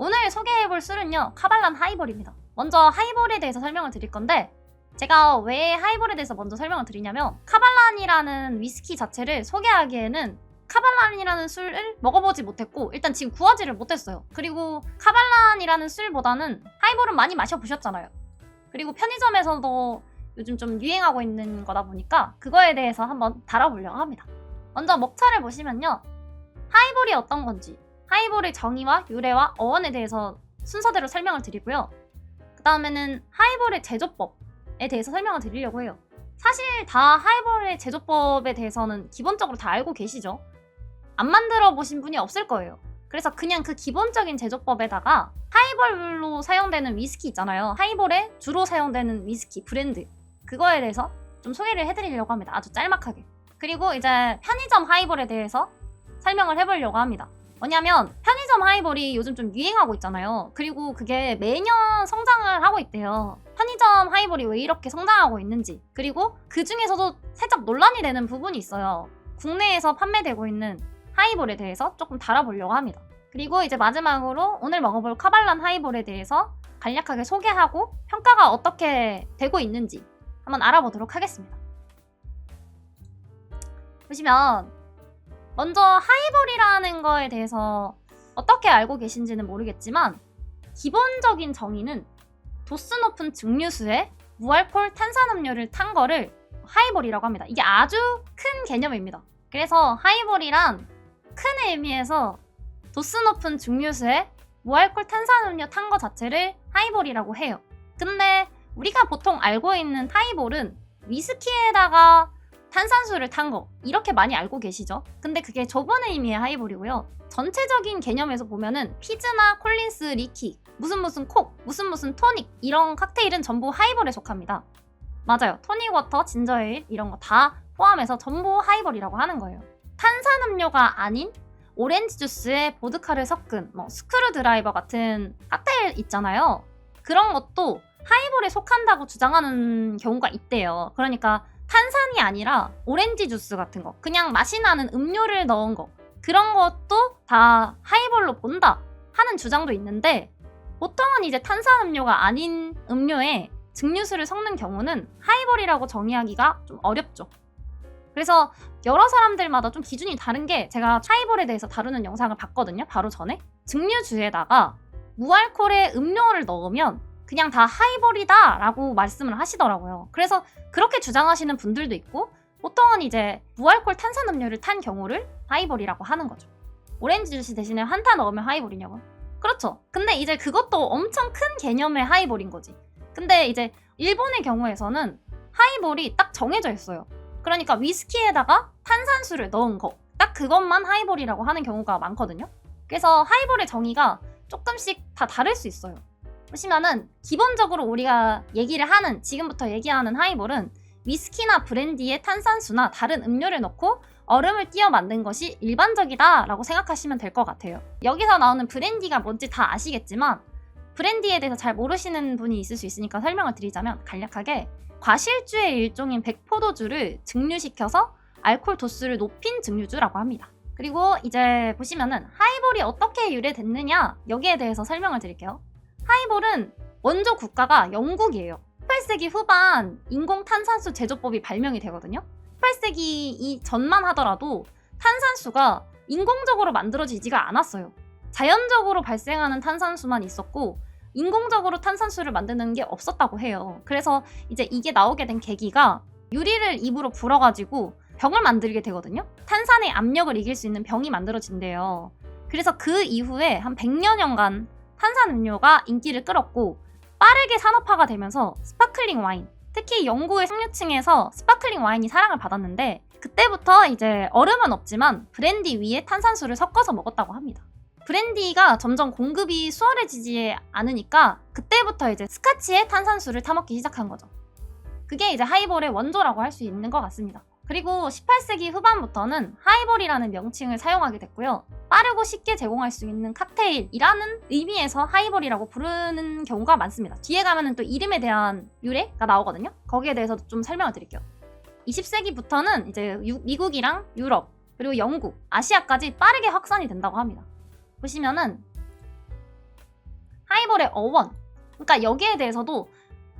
오늘 소개해볼 술은요, 카발란 하이볼입니다. 먼저 하이볼에 대해서 설명을 드릴 건데, 제가 왜 하이볼에 대해서 먼저 설명을 드리냐면, 카발란이라는 위스키 자체를 소개하기에는 카발란이라는 술을 먹어보지 못했고, 일단 지금 구하지를 못했어요. 그리고 카발란이라는 술보다는 하이볼은 많이 마셔보셨잖아요. 그리고 편의점에서도 요즘 좀 유행하고 있는 거다 보니까 그거에 대해서 한번 다뤄보려고 합니다. 먼저 먹차를 보시면요, 하이볼이 어떤 건지, 하이볼의 정의와 유래와 어원에 대해서 순서대로 설명을 드리고요. 그 다음에는 하이볼의 제조법에 대해서 설명을 드리려고 해요. 사실 다 하이볼의 제조법에 대해서는 기본적으로 다 알고 계시죠? 안 만들어 보신 분이 없을 거예요. 그래서 그냥 그 기본적인 제조법에다가 하이볼로 사용되는 위스키 있잖아요. 하이볼에 주로 사용되는 위스키, 브랜드, 그거에 대해서 좀 소개를 해드리려고 합니다. 아주 짤막하게. 그리고 이제 편의점 하이볼에 대해서 설명을 해보려고 합니다. 뭐냐면 편의점 하이볼이 요즘 좀 유행하고 있잖아요. 그리고 그게 매년 성장을 하고 있대요. 편의점 하이볼이 왜 이렇게 성장하고 있는지, 그리고 그 중에서도 살짝 논란이 되는 부분이 있어요. 국내에서 판매되고 있는 하이볼에 대해서 조금 다뤄보려고 합니다. 그리고 이제 마지막으로 오늘 먹어볼 카발란 하이볼에 대해서 간략하게 소개하고 평가가 어떻게 되고 있는지 한번 알아보도록 하겠습니다. 보시면 먼저 하이볼이라는 거에 대해서 어떻게 알고 계신지는 모르겠지만, 기본적인 정의는 도수 높은 증류수에 무알콜 탄산음료를 탄 거를 하이볼이라고 합니다. 이게 아주 큰 개념입니다. 그래서 하이볼이란 큰 의미에서 도수 높은 증류수에 무알콜 탄산음료 탄 거 자체를 하이볼이라고 해요. 근데 우리가 보통 알고 있는 하이볼은 위스키에다가 탄산수를 탄 거, 이렇게 많이 알고 계시죠? 근데 그게 좁은 의미의 하이볼이고요. 전체적인 개념에서 보면은 피즈나 콜린스, 리키, 무슨 콕, 무슨 토닉, 이런 칵테일은 전부 하이볼에 속합니다. 맞아요. 토닉 워터, 진저에일 이런 거 다 포함해서 전부 하이볼이라고 하는 거예요. 탄산음료가 아닌 오렌지 주스에 보드카를 섞은 스크루 드라이버 같은 칵테일 있잖아요. 그런 것도 하이볼에 속한다고 주장하는 경우가 있대요. 그러니까 탄산이 아니라 오렌지 주스 같은 거, 그냥 맛이 나는 음료를 넣은 거, 그런 것도 다 하이볼로 본다 하는 주장도 있는데, 보통은 이제 탄산음료가 아닌 음료에 증류수를 섞는 경우는 하이볼이라고 정의하기가 좀 어렵죠. 그래서 여러 사람들마다 좀 기준이 다른 게, 제가 하이볼에 대해서 다루는 영상을 봤거든요, 바로 전에. 증류주에다가 무알콜의 음료를 넣으면 그냥 다 하이볼이다 라고 말씀을 하시더라고요. 그래서 그렇게 주장하시는 분들도 있고, 보통은 이제 무알콜 탄산음료를 탄 경우를 하이볼이라고 하는 거죠. 오렌지 주스 대신에 한타 넣으면 하이볼이냐고? 그렇죠. 근데 이제 그것도 엄청 큰 개념의 하이볼인 거지. 근데 이제 일본의 경우에서는 하이볼이 딱 정해져 있어요. 그러니까 위스키에다가 탄산수를 넣은 거, 딱 그것만 하이볼이라고 하는 경우가 많거든요. 그래서 하이볼의 정의가 조금씩 다 다를 수 있어요. 보시면은 기본적으로 우리가 지금부터 얘기하는 하이볼은 위스키나 브랜디에 탄산수나 다른 음료를 넣고 얼음을 띄어 만든 것이 일반적이다 라고 생각하시면 될 것 같아요. 여기서 나오는 브랜디가 뭔지 다 아시겠지만, 브랜디에 대해서 잘 모르시는 분이 있을 수 있으니까 설명을 드리자면, 간략하게 과실주의 일종인 백포도주를 증류시켜서 알코올 도수를 높인 증류주라고 합니다. 그리고 이제 보시면은 하이볼이 어떻게 유래됐느냐, 여기에 대해서 설명을 드릴게요. 하이볼은 원조 국가가 영국이에요. 18세기 후반 인공탄산수 제조법이 발명이 되거든요. 18세기 이전만 하더라도 탄산수가 인공적으로 만들어지지가 않았어요. 자연적으로 발생하는 탄산수만 있었고, 인공적으로 탄산수를 만드는 게 없었다고 해요. 그래서 이제 이게 나오게 된 계기가, 유리를 입으로 불어가지고 병을 만들게 되거든요. 탄산의 압력을 이길 수 있는 병이 만들어진대요. 그래서 그 이후에 한 100여년간 탄산음료가 인기를 끌었고, 빠르게 산업화가 되면서 스파클링 와인, 특히 영국의 상류층에서 스파클링 와인이 사랑을 받았는데, 그때부터 이제 얼음은 없지만 브랜디 위에 탄산수를 섞어서 먹었다고 합니다. 브랜디가 점점 공급이 수월해지지 않으니까 그때부터 이제 스카치에 탄산수를 타먹기 시작한 거죠. 그게 이제 하이볼의 원조라고 할 수 있는 것 같습니다. 그리고 18세기 후반부터는 하이볼이라는 명칭을 사용하게 됐고요. 빠르고 쉽게 제공할 수 있는 칵테일이라는 의미에서 하이볼이라고 부르는 경우가 많습니다. 뒤에 가면은 또 이름에 대한 유래가 나오거든요. 거기에 대해서도 좀 설명을 드릴게요. 20세기부터는 이제 미국이랑 유럽, 그리고 영국, 아시아까지 빠르게 확산이 된다고 합니다. 보시면은 하이볼의 어원. 그러니까 여기에 대해서도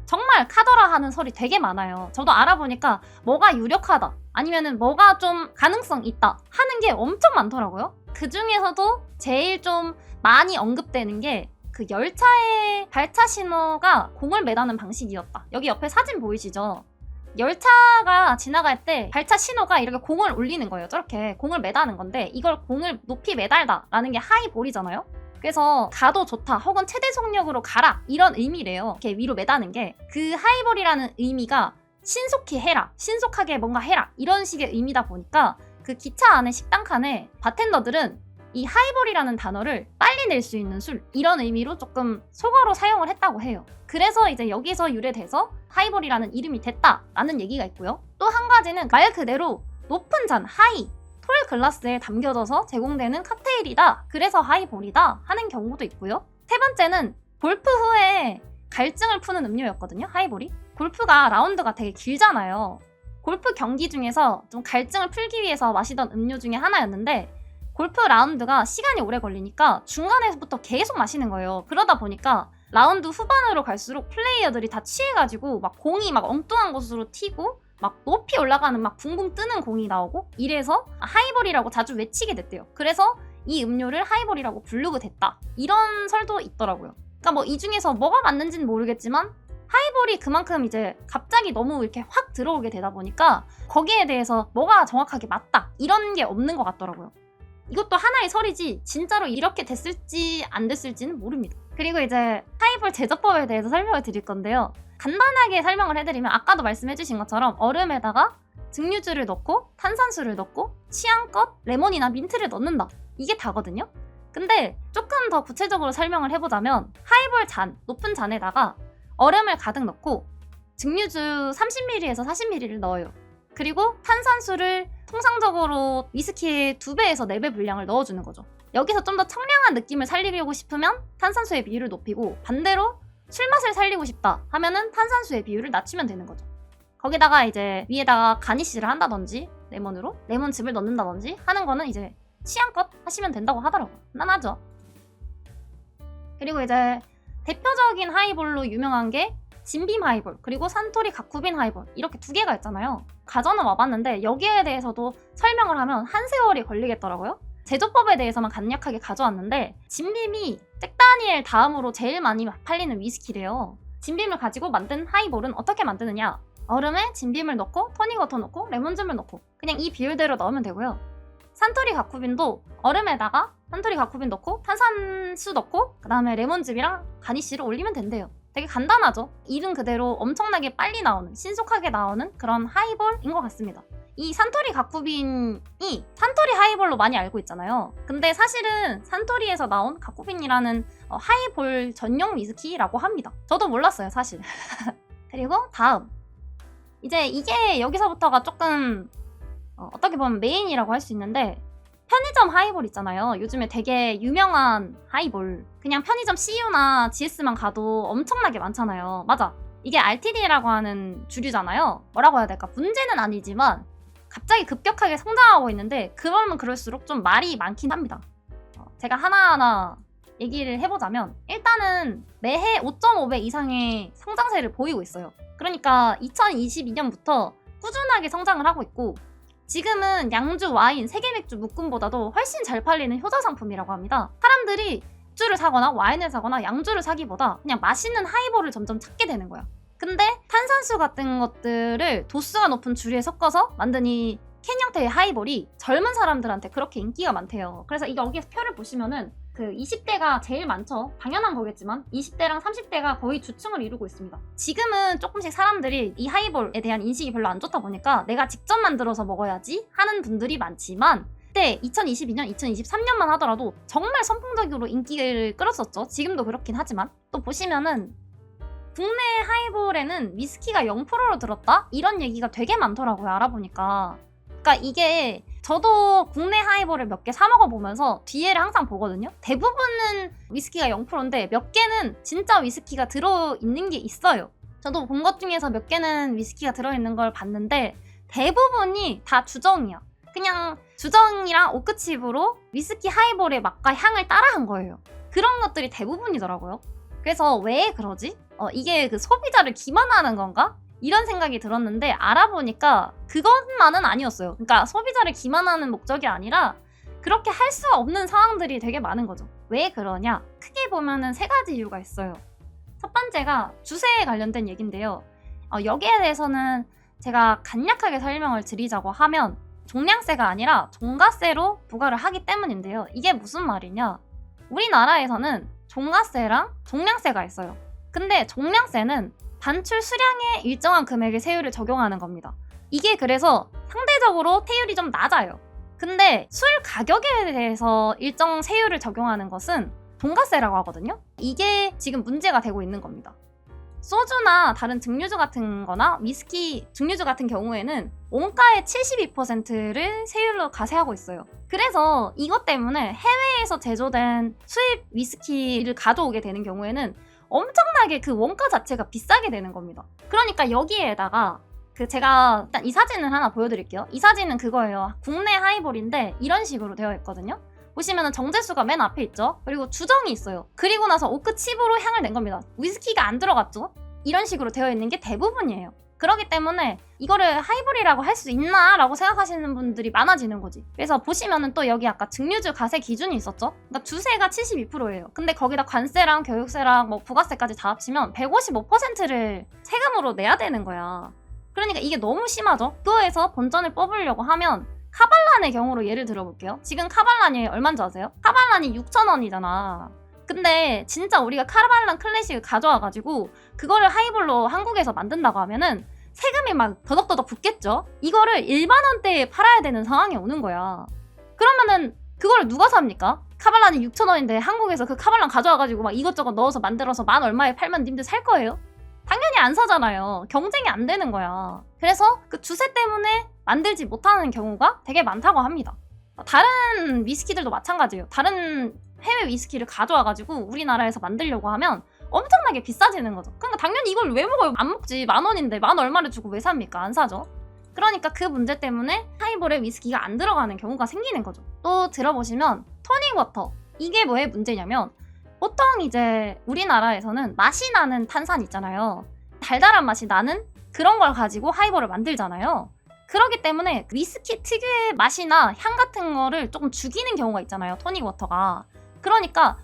정말 카더라 하는 설이 되게 많아요. 저도 알아보니까 뭐가 유력하다, 아니면은 뭐가 좀 가능성 있다 하는 게 엄청 많더라고요. 그 중에서도 제일 좀 많이 언급되는 게 그 열차의 발차 신호가 공을 매다는 방식이었다. 여기 옆에 사진 보이시죠? 열차가 지나갈 때 발차 신호가 이렇게 공을 울리는 거예요. 저렇게 공을 매다는 건데, 이걸 공을 높이 매달다 라는 게 하이볼이잖아요. 그래서 가도 좋다, 혹은 최대 속력으로 가라, 이런 의미래요. 이렇게 위로 매다는 게 그 하이볼이라는 의미가 신속히 해라, 신속하게 뭔가 해라, 이런 식의 의미다 보니까 그 기차 안에 식당 칸에 바텐더들은 이 하이볼이라는 단어를 빨리 낼 수 있는 술, 이런 의미로 조금 속어로 사용을 했다고 해요. 그래서 이제 여기서 유래돼서 하이볼이라는 이름이 됐다라는 얘기가 있고요. 또 한 가지는 말 그대로 높은 잔, 하이, 톨 글라스에 담겨져서 제공되는 칵테일이다, 그래서 하이볼이다 하는 경우도 있고요. 세 번째는 골프 후에 갈증을 푸는 음료였거든요, 하이볼이. 골프가 라운드가 되게 길잖아요. 골프 경기 중에서 좀 갈증을 풀기 위해서 마시던 음료 중에 하나였는데, 골프 라운드가 시간이 오래 걸리니까 중간에서부터 계속 마시는 거예요. 그러다 보니까 라운드 후반으로 갈수록 플레이어들이 다 취해가지고 막 공이 막 엉뚱한 곳으로 튀고 막 높이 올라가는 막 붕붕 뜨는 공이 나오고, 이래서 하이볼이라고 자주 외치게 됐대요. 그래서 이 음료를 하이볼이라고 부르게 됐다, 이런 설도 있더라고요. 그러니까 뭐 이 중에서 뭐가 맞는지는 모르겠지만 하이볼이 그만큼 이제 갑자기 너무 이렇게 확 들어오게 되다 보니까 거기에 대해서 뭐가 정확하게 맞다, 이런 게 없는 것 같더라고요. 이것도 하나의 설이지 진짜로 이렇게 됐을지 안 됐을지는 모릅니다. 그리고 이제 하이볼 제조법에 대해서 설명을 드릴 건데요. 간단하게 설명을 해드리면 아까도 말씀해주신 것처럼 얼음에다가 증류주를 넣고 탄산수를 넣고 취향껏 레몬이나 민트를 넣는다, 이게 다거든요. 근데 조금 더 구체적으로 설명을 해보자면 하이볼 잔, 높은 잔에다가 얼음을 가득 넣고 증류주 30ml에서 40ml를 넣어요. 그리고 탄산수를 통상적으로 위스키의 2배에서 4배 분량을 넣어주는 거죠. 여기서 좀 더 청량한 느낌을 살리려고 싶으면 탄산수의 비율을 높이고, 반대로 술맛을 살리고 싶다 하면은 탄산수의 비율을 낮추면 되는 거죠. 거기다가 이제 위에다가 가니쉬를 한다든지 레몬으로 레몬즙을 넣는다든지 하는 거는 이제 취향껏 하시면 된다고 하더라고요. 간단하죠. 그리고 이제 대표적인 하이볼로 유명한 게 진빔 하이볼, 그리고 산토리 가쿠빈 하이볼, 이렇게 두 개가 있잖아요. 가전은 와봤는데 여기에 대해서도 설명을 하면 한 세월이 걸리겠더라고요. 제조법에 대해서만 간략하게 가져왔는데, 진빔이 잭다니엘 다음으로 제일 많이 팔리는 위스키래요. 진빔을 가지고 만든 하이볼은 어떻게 만드느냐, 얼음에 진빔을 넣고 토닉워터 넣고 레몬즙을 넣고 그냥 이 비율대로 넣으면 되고요. 산토리 가쿠빈도 얼음에다가 산토리 가쿠빈 넣고 탄산수 넣고 그 다음에 레몬즙이랑 가니쉬를 올리면 된대요. 되게 간단하죠? 이름 그대로 엄청나게 빨리 나오는, 신속하게 나오는 그런 하이볼인 것 같습니다. 이 산토리 가쿠빈이 산토리 하이볼로 많이 알고 있잖아요. 근데 사실은 산토리에서 나온 가쿠빈이라는 하이볼 전용 위스키라고 합니다. 저도 몰랐어요, 사실. 그리고 다음, 이제 이게 여기서부터가 조금 어떻게 보면 메인이라고 할 수 있는데, 편의점 하이볼 있잖아요. 요즘에 되게 유명한 하이볼, 그냥 편의점 CU나 GS만 가도 엄청나게 많잖아요. 맞아, 이게 RTD라고 하는 주류잖아요. 뭐라고 해야 될까, 문제는 아니지만 갑자기 급격하게 성장하고 있는데 그러면 그럴수록 좀 말이 많긴 합니다. 제가 하나하나 얘기를 해보자면, 일단은 매해 5.5배 이상의 성장세를 보이고 있어요. 그러니까 2022년부터 꾸준하게 성장을 하고 있고, 지금은 양주, 와인, 세계맥주 묶음보다도 훨씬 잘 팔리는 효자 상품이라고 합니다. 사람들이 맥주를 사거나 와인을 사거나 양주를 사기보다 그냥 맛있는 하이볼을 점점 찾게 되는 거야. 근데 탄산수 같은 것들을 도수가 높은 주류에 섞어서 만든 이 캔 형태의 하이볼이 젊은 사람들한테 그렇게 인기가 많대요. 그래서 이게 여기서 표를 보시면은 그 20대가 제일 많죠. 당연한 거겠지만 20대랑 30대가 거의 주층을 이루고 있습니다. 지금은 조금씩 사람들이 이 하이볼에 대한 인식이 별로 안 좋다 보니까 내가 직접 만들어서 먹어야지 하는 분들이 많지만, 그때 2022년, 2023년만 하더라도 정말 선풍적으로 인기를 끌었었죠. 지금도 그렇긴 하지만. 또 보시면은 국내 하이볼에는 위스키가 0%로 들었다? 이런 얘기가 되게 많더라고요, 알아보니까. 그러니까 이게 저도 국내 하이볼을 몇 개 사 먹어보면서 뒤에를 항상 보거든요. 대부분은 위스키가 0%인데 몇 개는 진짜 위스키가 들어있는 게 있어요. 저도 본 것 중에서 몇 개는 위스키가 들어있는 걸 봤는데 대부분이 다 주정이야. 그냥 주정이랑 오크칩으로 위스키 하이볼의 맛과 향을 따라한 거예요. 그런 것들이 대부분이더라고요. 그래서 왜 그러지? 이게 그 소비자를 기만하는 건가? 이런 생각이 들었는데 알아보니까 그것만은 아니었어요. 그러니까 소비자를 기만하는 목적이 아니라 그렇게 할 수 없는 상황들이 되게 많은 거죠. 왜 그러냐? 크게 보면은 세 가지 이유가 있어요. 첫 번째가 주세에 관련된 얘기인데요. 여기에 대해서는 제가 간략하게 설명을 드리자고 하면 종량세가 아니라 종가세로 부과를 하기 때문인데요. 이게 무슨 말이냐? 우리나라에서는 종가세랑 종량세가 있어요. 근데 종량세는 반출 수량에 일정한 금액의 세율을 적용하는 겁니다. 이게 그래서 상대적으로 세율이 좀 낮아요. 근데 술 가격에 대해서 일정 세율을 적용하는 것은 종가세라고 하거든요. 이게 지금 문제가 되고 있는 겁니다. 소주나 다른 증류주 같은 거나 위스키, 증류주 같은 경우에는 원가의 72%를 세율로 가세하고 있어요. 그래서 이것 때문에 해외에서 제조된 수입 위스키를 가져오게 되는 경우에는 엄청나게 그 원가 자체가 비싸게 되는 겁니다. 그러니까 여기에다가 제가 일단 이 사진을 하나 보여드릴게요. 이 사진은 그거예요. 국내 하이볼인데 이런 식으로 되어 있거든요. 보시면은 정제수가 맨 앞에 있죠. 그리고 주정이 있어요. 그리고 나서 오크 칩으로 향을 낸 겁니다. 위스키가 안 들어갔죠. 이런 식으로 되어 있는 게 대부분이에요. 그렇기 때문에 이거를 하이볼이라고 할 수 있나? 라고 생각하시는 분들이 많아지는 거지. 그래서 보시면은 또 여기 아까 증류주 가세 기준이 있었죠? 그러니까 주세가 72%예요. 근데 거기다 관세랑 교육세랑 뭐 부가세까지 다 합치면 155%를 세금으로 내야 되는 거야. 그러니까 이게 너무 심하죠? 그거에서 본전을 뽑으려고 하면 카발란의 경우로 예를 들어볼게요. 지금 카발란이 얼마인지 아세요? 카발란이 6,000원이잖아. 근데 진짜 우리가 카발란 클래식을 가져와가지고 그거를 하이볼로 한국에서 만든다고 하면은 세금이 막 더덕더덕 붙겠죠? 이거를 1만 원대에 팔아야 되는 상황이 오는 거야. 그러면은 그걸 누가 삽니까? 카발란이 6,000원인데 한국에서 그 카발란 가져와가지고 막 이것저것 넣어서 만들어서 만 얼마에 팔면 님들 살 거예요? 당연히 안 사잖아요. 경쟁이 안 되는 거야. 그래서 그 주세 때문에 만들지 못하는 경우가 되게 많다고 합니다. 다른 위스키들도 마찬가지예요. 다른 해외 위스키를 가져와가지고 우리나라에서 만들려고 하면 엄청나게 비싸지는 거죠. 그러니까 당연히 이걸 왜 먹어요? 안 먹지. 10,000원인데 10,000 얼마를 주고 왜 삽니까? 안 사죠. 그러니까 그 문제 때문에 하이볼에 위스키가 안 들어가는 경우가 생기는 거죠. 또 들어보시면 토닉워터. 이게 뭐의 문제냐면 보통 이제 우리나라에서는 맛이 나는 탄산 있잖아요. 달달한 맛이 나는 그런 걸 가지고 하이볼을 만들잖아요. 그렇기 때문에 위스키 특유의 맛이나 향 같은 거를 조금 죽이는 경우가 있잖아요. 토닉워터가. 그러니까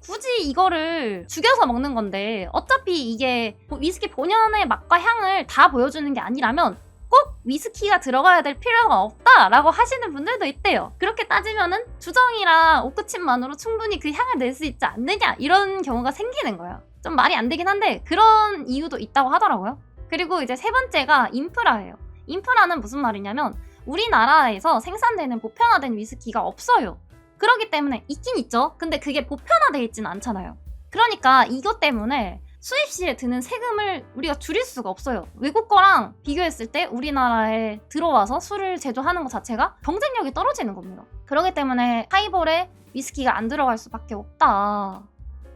굳이 이거를 죽여서 먹는 건데 어차피 이게 위스키 본연의 맛과 향을 다 보여주는 게 아니라면 꼭 위스키가 들어가야 될 필요가 없다라고 하시는 분들도 있대요. 그렇게 따지면은 주정이랑 오크칩만으로 충분히 그 향을 낼 수 있지 않느냐 이런 경우가 생기는 거예요. 좀 말이 안 되긴 한데 그런 이유도 있다고 하더라고요. 그리고 이제 세 번째가 인프라예요. 인프라는 무슨 말이냐면 우리나라에서 생산되는 보편화된 위스키가 없어요. 그렇기 때문에 있긴 있죠. 근데 그게 보편화되어 있지는 않잖아요. 그러니까 이것 때문에 수입 시에 드는 세금을 우리가 줄일 수가 없어요. 외국 거랑 비교했을 때 우리나라에 들어와서 술을 제조하는 것 자체가 경쟁력이 떨어지는 겁니다. 그렇기 때문에 하이볼에 위스키가 안 들어갈 수밖에 없다.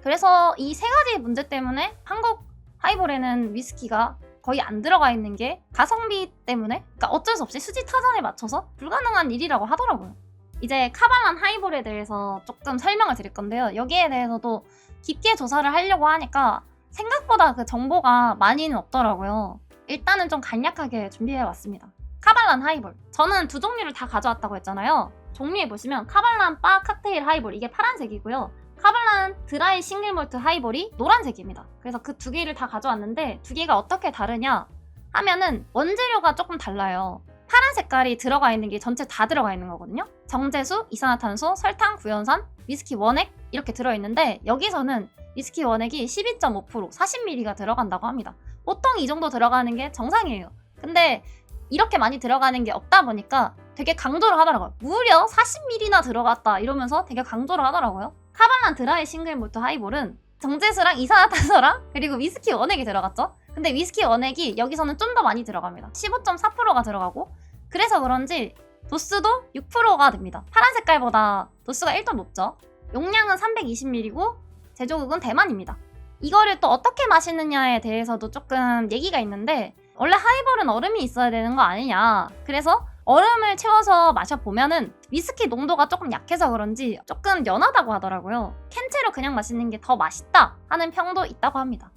그래서 이 세 가지 문제 때문에 한국 하이볼에는 위스키가 거의 안 들어가 있는 게 가성비 때문에, 그러니까 어쩔 수 없이 수지 타산에 맞춰서 불가능한 일이라고 하더라고요. 이제 카발란 하이볼에 대해서 조금 설명을 드릴 건데요. 여기에 대해서도 깊게 조사를 하려고 하니까 생각보다 그 정보가 많이는 없더라고요. 일단은 좀 간략하게 준비해왔습니다. 카발란 하이볼. 저는 두 종류를 다 가져왔다고 했잖아요. 종류에 보시면 카발란 바 칵테일 하이볼, 이게 파란색이고요. 카발란 드라이 싱글몰트 하이볼이 노란색입니다. 그래서 그 두 개를 다 가져왔는데 두 개가 어떻게 다르냐 하면은 원재료가 조금 달라요. 파란 색깔이 들어가 있는 게 전체 다 들어가 있는 거거든요. 정제수, 이산화탄소, 설탕, 구연산, 위스키 원액 이렇게 들어있는데 여기서는 위스키 원액이 12.5%, 40ml가 들어간다고 합니다. 보통 이 정도 들어가는 게 정상이에요. 근데 이렇게 많이 들어가는 게 없다 보니까 되게 강조를 하더라고요. 무려 40ml나 들어갔다 이러면서 되게 강조를 하더라고요. 카발란 드라이 싱글몰트 하이볼은 정제수랑 이산화탄소랑 그리고 위스키 원액이 들어갔죠. 근데 위스키 원액이 여기서는 좀 더 많이 들어갑니다. 15.4%가 들어가고 그래서 그런지 도수도 6%가 됩니다. 파란 색깔보다 도수가 1도 높죠. 용량은 320ml고 제조국은 대만입니다. 이거를 또 어떻게 마시느냐에 대해서도 조금 얘기가 있는데 원래 하이볼은 얼음이 있어야 되는 거 아니냐. 그래서 얼음을 채워서 마셔보면은 위스키 농도가 조금 약해서 그런지 조금 연하다고 하더라고요. 캔채로 그냥 마시는 게 더 맛있다 하는 평도 있다고 합니다.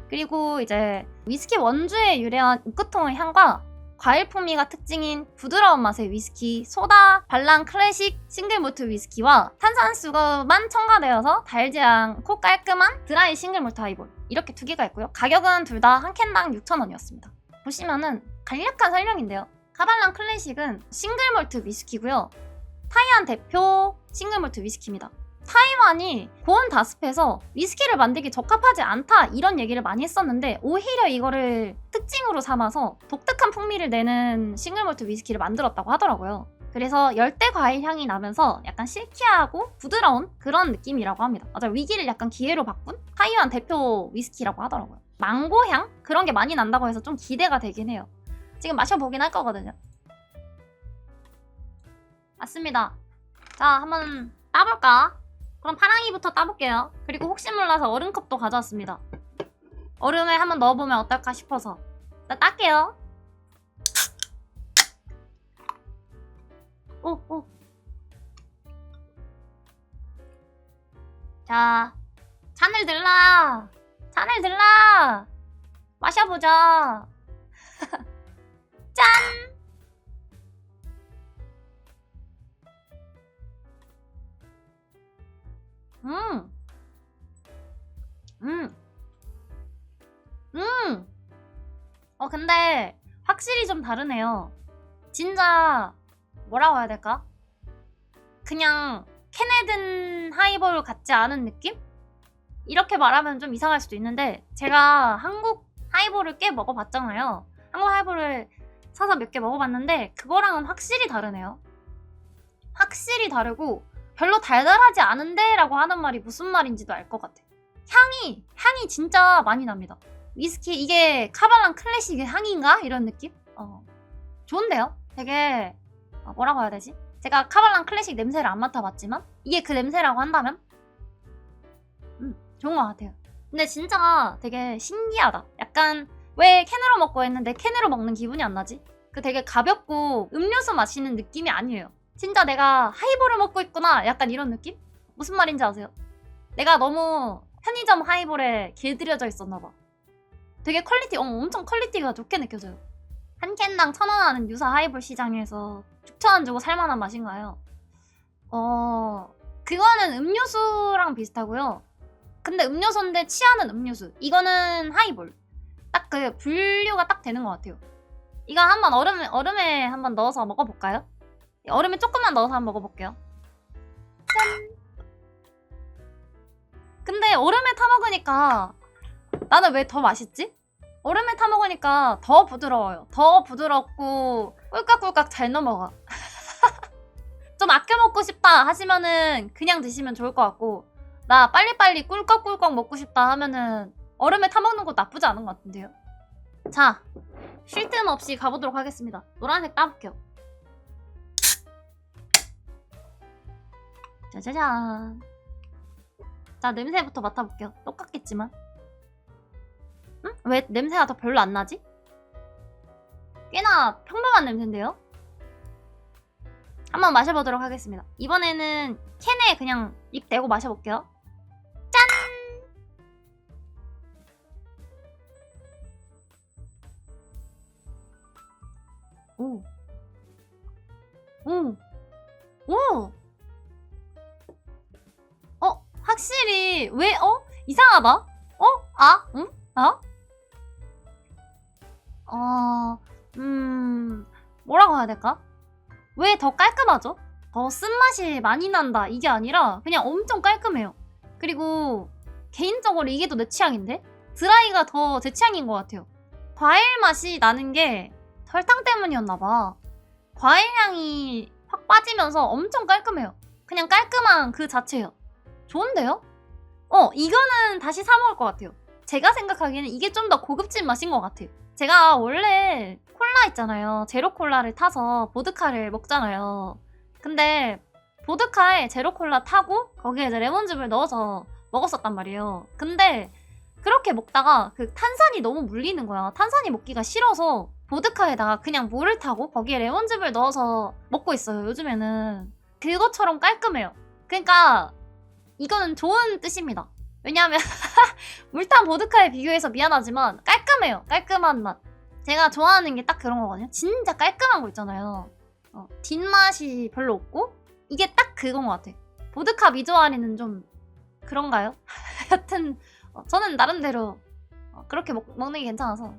그리고 이제 위스키 원주에 유래한 우크통의 향과 과일 풍미가 특징인 부드러운 맛의 위스키, 소다, 발랑 클래식, 싱글몰트 위스키와 탄산수만 첨가되어서 달지 않고 깔끔한 드라이 싱글몰트 하이볼 이렇게 두 개가 있고요. 가격은 둘 다 한 캔당 6,000원이었습니다. 보시면은 간략한 설명인데요. 카발랑 클래식은 싱글몰트 위스키고요. 타이완 대표 싱글몰트 위스키입니다. 타이완이 고온 다습해서 위스키를 만들기 적합하지 않다 이런 얘기를 많이 했었는데 오히려 이거를 특징으로 삼아서 독특한 풍미를 내는 싱글몰트 위스키를 만들었다고 하더라고요. 그래서 열대 과일 향이 나면서 약간 실키하고 부드러운 그런 느낌이라고 합니다. 맞아요. 위기를 약간 기회로 바꾼 타이완 대표 위스키라고 하더라고요. 망고 향? 그런 게 많이 난다고 해서 좀 기대가 되긴 해요. 지금 마셔보긴 할 거거든요. 맞습니다. 자, 한번 따볼까? 그럼 파랑이부터 따볼게요. 그리고 혹시 몰라서 얼음컵도 가져왔습니다. 얼음에 한번 넣어보면 어떨까 싶어서. 나 딸게요. 오. 자, 잔을 들라. 잔을 들라. 마셔보자. 짠! 음. 근데 확실히 좀 다르네요. 진짜 뭐라고 해야 될까? 그냥 캔에 든 하이볼 같지 않은 느낌? 이렇게 말하면 좀 이상할 수도 있는데 제가 한국 하이볼을 꽤 먹어봤잖아요. 한국 하이볼을 사서 몇 개 먹어봤는데 그거랑은 확실히 다르네요. 확실히 다르고 별로 달달하지 않은데 라고 하는 말이 무슨 말인지도 알 것 같아. 향이 진짜 많이 납니다. 위스키 이게 카발랑 클래식의 향인가? 이런 느낌? 좋은데요? 되게 뭐라고 해야 되지? 제가 카발랑 클래식 냄새를 안 맡아봤지만 이게 그 냄새라고 한다면 좋은 것 같아요. 근데 진짜 되게 신기하다. 약간 왜 캔으로 먹고 했는데 캔으로 먹는 기분이 안 나지? 그 되게 가볍고 음료수 마시는 느낌이 아니에요. 진짜 내가 하이볼을 먹고 있구나 약간 이런 느낌? 무슨 말인지 아세요? 내가 너무 편의점 하이볼에 길들여져 있었나봐. 되게 엄청 퀄리티가 좋게 느껴져요. 한 캔당 1,000원 하는 유사 하이볼 시장에서 6,000원 주고 살만한 맛인가요? 그거는 음료수랑 비슷하고요. 근데 음료수인데 취하는 음료수. 이거는 하이볼. 딱 그 분류가 딱 되는 것 같아요. 이거 한번 얼음에 한번 넣어서 먹어볼까요? 얼음에 조금만 넣어서 한번 먹어볼게요. 짠! 근데 얼음에 타 먹으니까 나는 왜 더 맛있지? 얼음에 타 먹으니까 더 부드러워요. 더 부드럽고 꿀꺽꿀꺽 잘 넘어가. 좀 아껴 먹고 싶다 하시면은 그냥 드시면 좋을 것 같고 나 빨리빨리 꿀꺽꿀꺽 먹고 싶다 하면은 얼음에 타 먹는 거 나쁘지 않은 것 같은데요. 자, 쉴 틈 없이 가보도록 하겠습니다. 노란색 따볼게요. 짜자잔. 자, 냄새부터 맡아볼게요. 똑같겠지만. 응? 왜 냄새가 더 별로 안 나지? 꽤나 평범한 냄새인데요? 한번 마셔보도록 하겠습니다. 이번에는 캔에 그냥 입 대고 마셔볼게요. 짠! 오. 확실히 왜 이상하다. 응? 뭐라고 해야 될까? 왜 더 깔끔하죠? 더 쓴맛이 많이 난다 이게 아니라 그냥 엄청 깔끔해요. 그리고 개인적으로 이게 더 내 취향인데? 드라이가 더 제 취향인 것 같아요. 과일 맛이 나는 게 설탕 때문이었나봐. 과일 향이 확 빠지면서 엄청 깔끔해요. 그냥 깔끔한 그 자체예요. 좋은데요? 이거는 다시 사 먹을 것 같아요. 제가 생각하기에는 이게 좀 더 고급진 맛인 것 같아요. 제가 원래 콜라 있잖아요. 제로 콜라를 타서 보드카를 먹잖아요. 근데 보드카에 제로 콜라 타고 거기에 이제 레몬즙을 넣어서 먹었었단 말이에요. 근데 그렇게 먹다가 그 탄산이 너무 물리는 거야. 탄산이 먹기가 싫어서 보드카에다가 그냥 물을 타고 거기에 레몬즙을 넣어서 먹고 있어요. 요즘에는 그것처럼 깔끔해요. 그러니까 이거는 좋은 뜻입니다. 왜냐하면 물탄 보드카에 비교해서 미안하지만 깔끔해요. 깔끔한 맛. 제가 좋아하는 게 딱 그런 거거든요. 진짜 깔끔한 거 있잖아요. 뒷맛이 별로 없고 이게 딱 그건 것 같아. 보드카 미조아리는 좀 그런가요? 여튼 저는 나름대로 그렇게 먹는 게 괜찮아서